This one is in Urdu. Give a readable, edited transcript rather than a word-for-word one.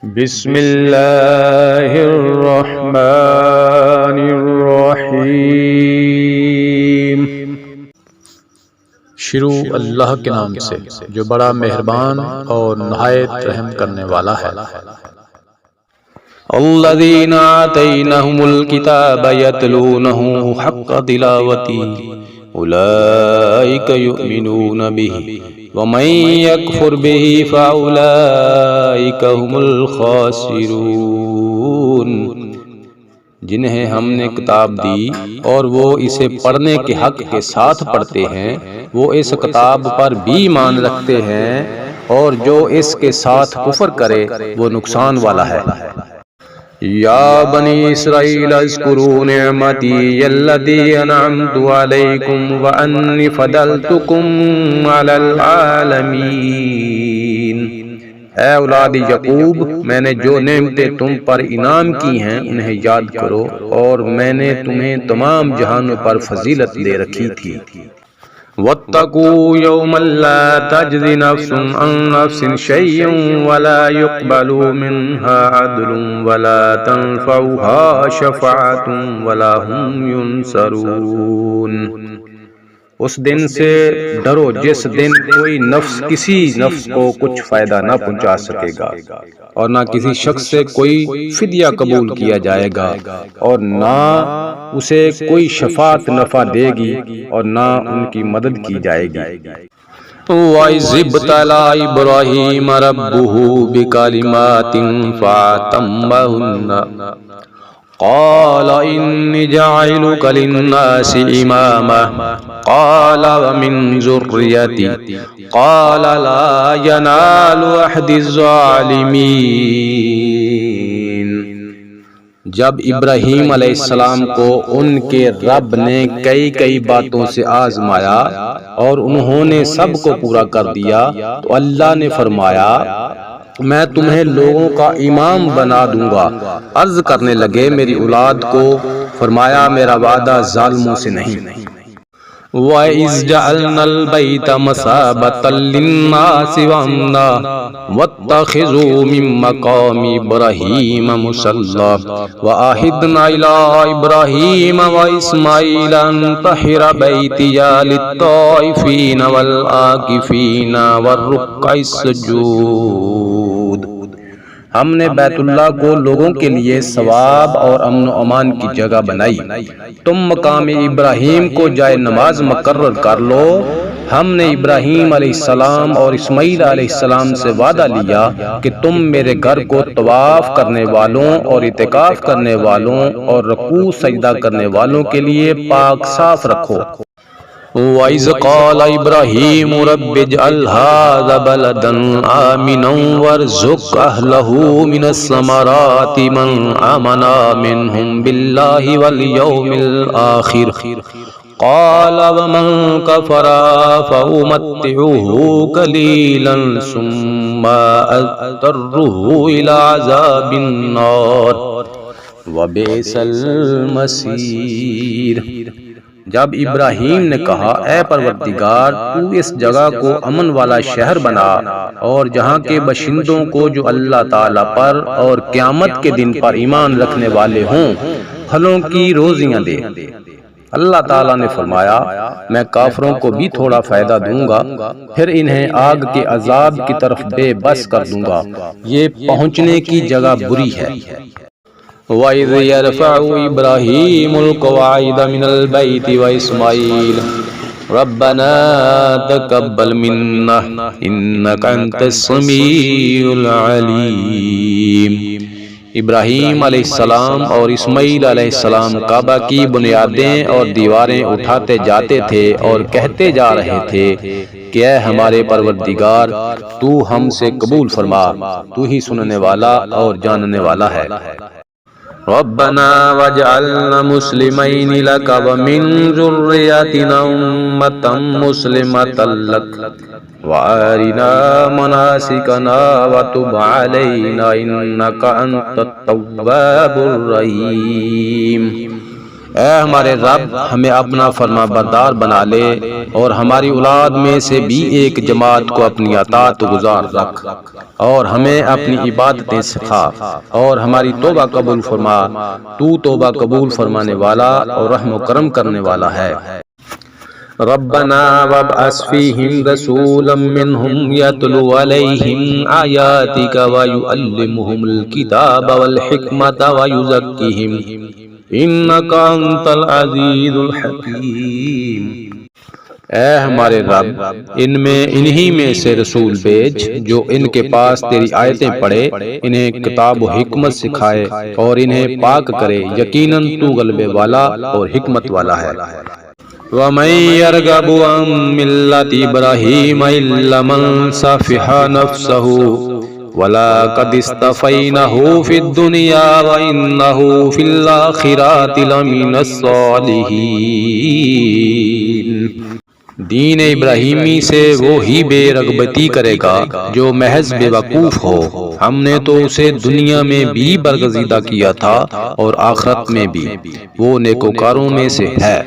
بسم اللہ الرحمن الرحیم۔ شروع اللہ کے نام سے جو بڑا مہربان اور نہایت رحم کرنے والا ہے۔ الذین آتیناہم الکتاب یتلونہ حق تلاوتہ اولئک یؤمنون بہ ومن یکفر بہ فاولئک ھم الخاسرون۔ جنہیں ہم نے کتاب دی اور وہ اسے پڑھنے کے حق کے ساتھ پڑھتے ہیں، وہ اس کتاب پر بھی ایمان رکھتے ہیں، اور جو اس کے ساتھ کفر کرے وہ نقصان والا ہے۔ یا بنی اسرائیل اذکروا نعمتی التی انعمت علیکم وانی فضلتکم علی العالمین۔ اے اولاد یعقوب، میں نے جو نعمتیں تم پر انعام کی ہیں انہیں یاد کرو، اور میں نے تمہیں تمام جہانوں پر فضیلت دے رکھی تھی۔ واتقوا یوما لا تجزی نفس عن نفس شیئا ولا يقبل منها عدل ولا تنفعها شفاعة ولا هم ينصرون۔ اس دن سے ڈرو جس دن کوئی نفس کسی نفس کو کچھ فائدہ نہ پہنچا سکے گا، اور نہ کسی شخص سے کوئی فدیہ قبول کیا جائے گا، اور نہ اسے کوئی شفاعت نفع دے گی، اور نہ ان کی مدد کی جائے گی۔ وَإِذِ ابْتَلَىٰ إِبْرَاهِيمَ رَبُّهُ بِكَلِمَاتٍ فَأَتَمَّهُنَّ قال إني جاعلك للناس إماما قال ومن ذريتي قال لا ينال عهد الظالمين۔ جب ابراہیم علیہ السلام کو ان کے رب نے کئی باتوں سے آزمایا اور انہوں نے سب کو پورا کر دیا، تو اللہ نے فرمایا میں تمہیں لوگوں کا امام بنا دوں گا۔ عرض کرنے لگے میری اولاد کو، فرمایا میرا وعدہ ظالموں سے نہیں۔ وَإِذْ جَعَلْنَا الْبَيْتَ مَثَابَةً لِلنَّاسِ وَأَمْنًا وَاتَّخِذُوا مِن مَّقَامِ إِبْرَاهِيمَ مُصَلًّى وَعَهِدْنَا إِلَىٰ إِبْرَاهِيمَ وَإِسْمَاعِيلَ أَن طَهِّرَ بَيْتِيَ لِلطَّائِفِينَ وَالْعَاكِفِينَ وَالرُّكَّعِ السُّجُودِ۔ ہم نے بیت اللہ کو لوگوں کے لیے ثواب اور امن و امان کی جگہ بنائی۔ تم مقام ابراہیم کو جائے نماز مقرر کر لو۔ ہم نے ابراہیم علیہ السلام اور اسماعیل علیہ السلام سے وعدہ لیا کہ تم میرے گھر کو طواف کرنے والوں اور اعتکاف کرنے والوں اور رکوع سجدہ کرنے والوں کے لیے پاک صاف رکھو۔ وَإِذْ قَالَ إِبْرَاهِيمُ رَبِّ اجْعَلْ هَٰذَا بَلَدًا آمِنًا وَارْزُقْ أَهْلَهُ مِنَ الثَّمَرَاتِ مَنْ آمَنَ مِنْهُمْ بِاللَّهِ وَالْيَوْمِ الْآخِرِ قَالَ وَمَنْ كَفَرَ فَأُمَتِّعُهُ قَلِيلًا ثُمَّ أَضْطَرُّهُ إِلَىٰ عَذَابِ النَّارِ وَبِئْسَ الْمَصِيرُ۔ جب ابراہیم نے کہا اے پروردگار تو اس جگہ کو امن والا شہر بنا، اور جہاں کے باشندوں کو جو اللہ تعالیٰ پر اور قیامت کے دن پر ایمان رکھنے والے ہوں پھلوں کی روزیاں دے۔ اللہ تعالیٰ نے فرمایا میں کافروں کو بھی تھوڑا فائدہ دوں گا، پھر انہیں آگ کے عذاب کی طرف بے بس کر دوں گا۔ یہ پہنچنے کی جگہ بری ہے۔ وَإِذْ يَرْفَعُ إِبْرَاهِيمُ الْقَوَاعِدَ مِنَ الْبَيْتِ وَإِسْمَاعِيلُ رَبَّنَا تَقَبَّلْ مِنَّا إِنَّكَ أَنتَ السَّمِيعُ الْعَلِيمُ۔ ابراہیم علیہ السلام اور اسماعیل علیہ السلام کعبہ کی بنیادیں اور دیواریں اٹھاتے جاتے تھے اور کہتے جا رہے تھے کہ اے ہمارے پروردگار تو ہم سے قبول فرما، تو ہی سننے والا اور جاننے والا ہے۔ ربنا واجعلنا مسلمين لك ومن ذريتنا أمة مسلمة لك وأرنا مناسكنا وتب علينا إنك أنت التواب الرحيم۔ اے ہمارے رب ہمیں اپنا فرما بردار بنا لے اور ہماری اولاد میں سے بھی ایک جماعت کو اپنی اطاعت گزار رکھ اور ہمیں اپنی عبادتیں سکھا اور ہماری توبہ قبول فرما، تو توبہ قبول فرمانے والا اور رحم و کرم کرنے والا ہے۔ ربنا وابعث فيهم رسولا منهم يتلو عليهم آياتك ويعلمهم الكتاب والحكمة ويزكيهم إنك أنت العزيز الحكيم۔ اے ہمارے رب ان میں انہی میں سے رسول بھیج جو ان کے پاس تیری آیتیں پڑھے، انہیں کتاب و حکمت سکھائے اور انہیں پاک کرے، یقیناً تو غلبے والا اور حکمت والا ہے۔ وَمَن يَرْغَبُ عَن مِّلَّةِ إِبْرَاهِيمَ إِلَّا مَن سَفِهَ نَفْسَهُ وَلَقَدِ اصْطَفَيْنَاهُ فِي الدُّنْيَا وَإِنَّهُ فِي الْآخِرَةِ لَمِنَ الصَّالِحِينَ۔ دین ابراہیمی سے وہی بے رغبتی کرے گا جو محض بے وقوف ہو، ہم نے تو اسے دنیا میں بھی برگزیدہ کیا تھا اور آخرت میں بھی، وہ نیکوکاروں میں سے ہے۔